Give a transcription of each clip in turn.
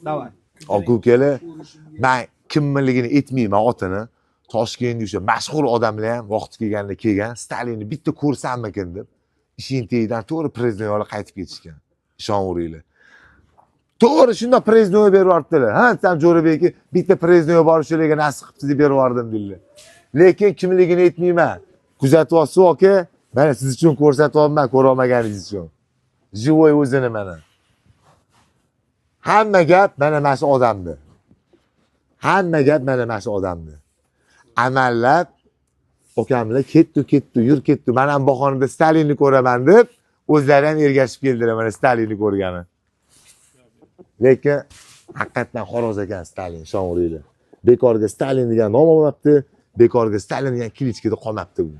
Давай. Aka ukali, men kimligini aytmayman otini. Toshkentda o'sha mashhur odamlar ham vaqti kelganda kelgan, Stalinni bitta ko'rsammikin deb Ishentidan to'g'ri prezident olib qaytib ketishgan. Ishonaveringlar. To'g'ri shunda prezident berib yubordilar. Ha, sen Jo'rabekka bitta prezident borishlarga nasib qilibdi deb berib yubordim dedilar. Lekin kimligini aytmayman. Kuzatyapsiz aka, mana siz uchun ko'rsatyapman, ko'ra olmaganingiz uchun. Jivoy o'zini mana. Hamma gap mana shu odamda. Hamma gap mana shu odamda. Amallab okamlar ketdi, yur ketdi. Men ham bahonada Stalinni ko'raman deb o'zlari ham ergashib keldilar mana Stalinni ko'rgani. Lekin haqiqatan xaroz ekan Stalin, ishonaveringlar. Bekorga Stalin degan nom olmabdi, bekorga Stalin degan klichkada qolmabdi bu.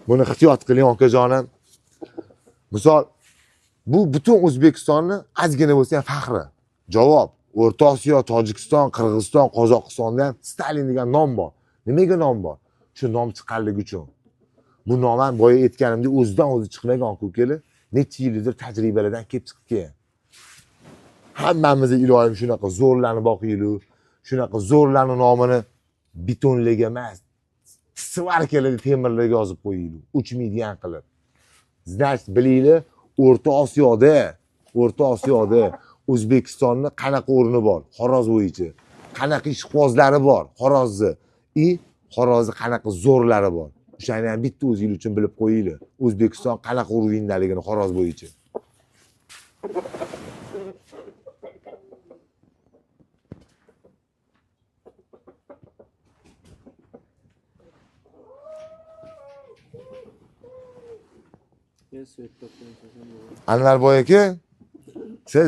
Buni ehtiyot qiling okajonim. Misol bu butun O'zbekistonni ozgina bo'lsa ham faxri. Javob: O'rta Osiyo, Tojikiston, Qirg'iziston, Qozog'istonda ham Stalin degan nom bor. Nimaga nom bor? Shu nom chiqqanligi uchun. Bu nom ham boya aytganimdek o'zidan o'zi chiqmagan ukalar, necha yildir tajribalardan kelib chiqib kelgan. Hammamiz iloyim shunaqa zo'rlarni boqiylik, shunaqa zo'rlarni nomini betonlarga emas, svarkalarga, temirlarga yozib qo'yaylik, uchmaydigan qilib. Значит, bilinglar, O'rta Osiyoda O'zbekistonning qanaqa o'rni bor? Xoroz bo'yicha. Qanaqa ishqibozlari bor? Xorozni. Xorozni qanaqa zo'rlari bor? O'shani ham bitta o'zingiz uchun bilib qo'yinglar. O'zbekiston qanaqa urindaligini Xoroz bo'yicha. Anvarboy aka, siz